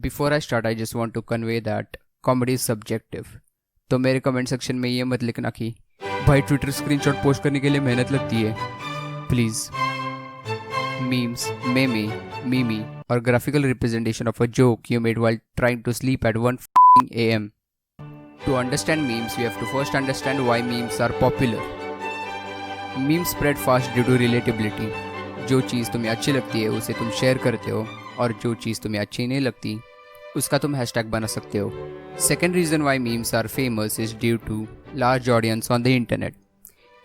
Before I start, I just want to convey that comedy is subjective. तो मेरे comment section में ये मत लिखना कि भाई ट्विटर स्क्रीनशॉट पोस्ट करने के लिए मेहनत लगती है. Please. Memes, meme, meme, or graphical representation of a joke you made while trying to sleep at 1 a.m. To understand memes, we have to first understand why memes are popular. Memes spread fast due to relatability. जो चीज़ तुम्हें अच्छी लगती है उसे तुम share करते हो, और जो चीज़ तुम्हें अच्छी नहीं लगती उसका तुम हैशटैग बना सकते हो. Second reason why memes are famous is due to large audience on the internet.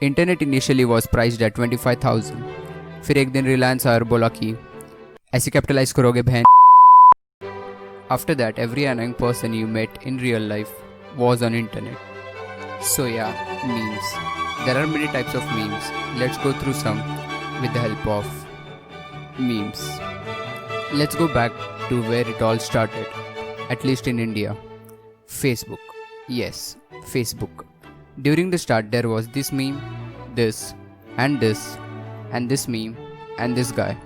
Internet initially was priced at 25,000. फिर एक दिन रिलायंस आया और बोला कि ऐसे कैपिटलाइज करोगे बहन. After that, every annoying person you met in real life was on internet. So yeah, memes. There are many types of memes. Let's go through some with the help of memes. Let's go back to where it all started, at least in India. Facebook. Yes, Facebook. During the start, there was this meme, this, and this meme, and this guy.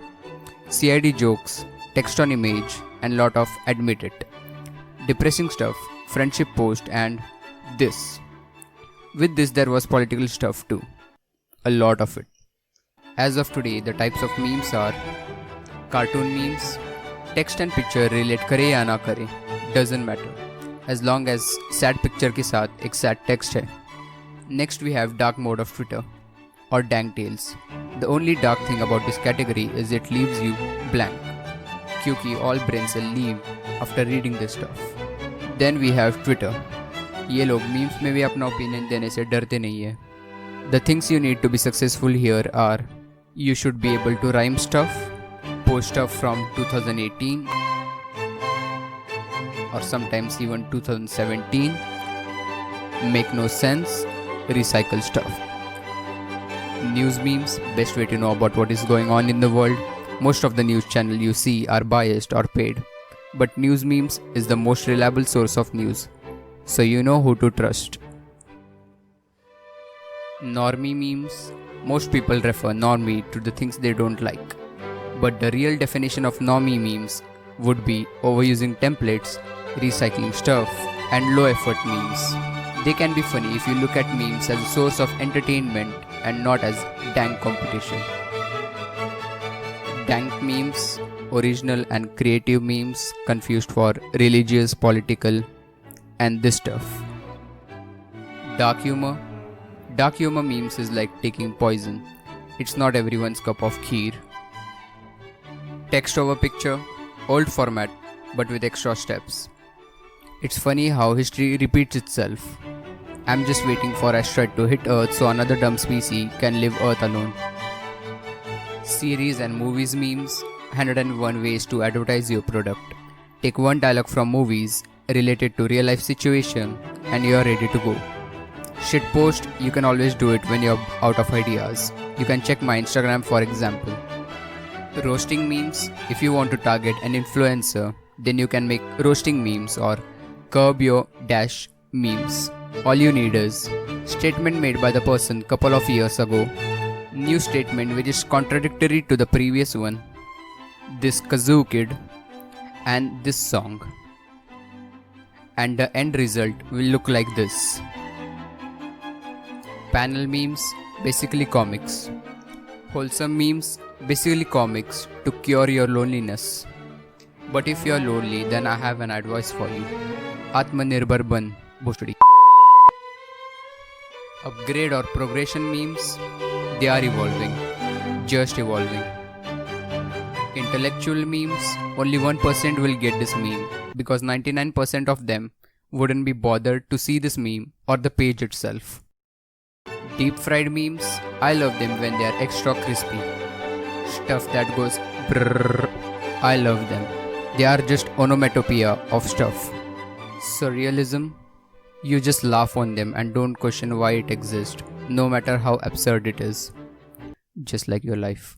CID jokes, text on image, and lot of admit it. Depressing stuff, friendship post, and this. With this, there was political stuff too. A lot of it. As of today, the types of memes are cartoon memes, text and picture relate करे या ना करे, doesn't matter, as long as sad picture के साथ एक sad text है. Next we have dark mode of Twitter, or dank tales. The only dark thing about this category is it leaves you blank, क्योंकि all brains will leave after reading this stuff. Then we have Twitter. ये लोग memes में भी अपना opinion देने से डरते नहीं है. The things you need to be successful here are you should be able to rhyme stuff, post stuff from 2018 or sometimes even 2017, make no sense, recycle stuff. News memes, best way to know about what is going on in the world. Most of the news channel you see are biased or paid, but news memes is the most reliable source of news, so you know who to trust. Normie memes. Most people refer normie to the things they don't like, but the real definition of normie memes would be overusing templates, recycling stuff, and low effort memes. They can be funny if you look at memes as a source of entertainment and not as dank competition. Dank memes, original and creative memes confused for religious, political, and this stuff. Dark humor. Dark humor memes is like taking poison. It's not everyone's cup of kheer. Text over picture, old format, but with extra steps. It's funny how history repeats itself. I'm just waiting for asteroid to hit Earth so another dumb species can live Earth alone. Series and movies memes, 101 ways to advertise your product. Take one dialogue from movies related to real life situation and you're ready to go. Shitpost, you can always do it when you're out of ideas. You can check my Instagram for example. Roasting memes, if you want to target an influencer, then you can make roasting memes or curb your dash memes. All you need is statement made by the person couple of years ago, new statement which is contradictory to the previous one, this kazoo kid, and this song. And the end result will look like this. Panel memes, basically comics. Wholesome memes, basically comics to cure your loneliness. But if you're lonely, then I have an advice for you. Atmanirbhar ban, bostadi. Upgrade or progression memes, they are evolving, just evolving. Intellectual memes, only 1% will get this meme because 99% of them wouldn't be bothered to see this meme or the page itself. Deep fried memes, I love them when they are extra crispy. Stuff that goes brrrr, I love them. They are just onomatopoeia of stuff. Surrealism, you just laugh on them and don't question why it exists, no matter how absurd it is. Just like your life.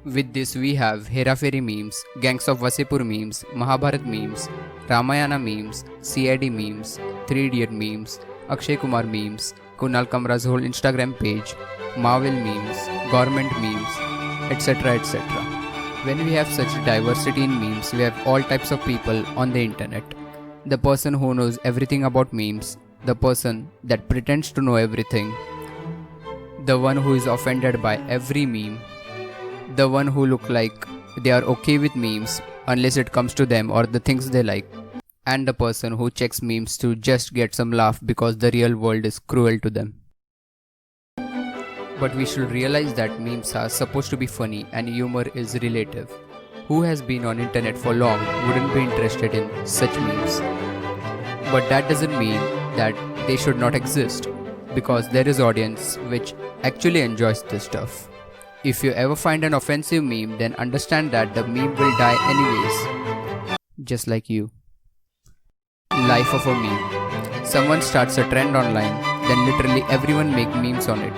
With this we have Hera Fairy memes, Gangs of Wasipur memes, Mahabharat memes, Ramayana memes, CID memes, 3 Idiot memes, Akshay Kumar memes, Kunal Kamra's whole Instagram page, Marvel memes, government memes, etc. etc. When we have such diversity in memes, we have all types of people on the internet. The person who knows everything about memes, the person that pretends to know everything, the one who is offended by every meme, the one who look like they are okay with memes unless it comes to them or the things they like, and the person who checks memes to just get some laugh because the real world is cruel to them. But we should realize that memes are supposed to be funny and humor is relative. Who has been on internet for long wouldn't be interested in such memes. But that doesn't mean that they should not exist, because there is audience which actually enjoys this stuff. If you ever find an offensive meme, then understand that the meme will die anyways. Just like you. Life of a meme. Someone starts a trend online, then literally everyone make memes on it.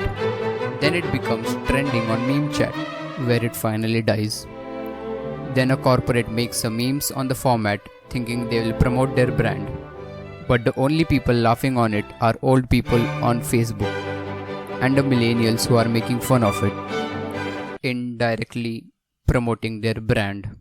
Then it becomes trending on meme chat, where it finally dies. Then a corporate makes a memes on the format, thinking they will promote their brand. But the only people laughing on it are old people on Facebook and the millennials who are making fun of it, indirectly promoting their brand.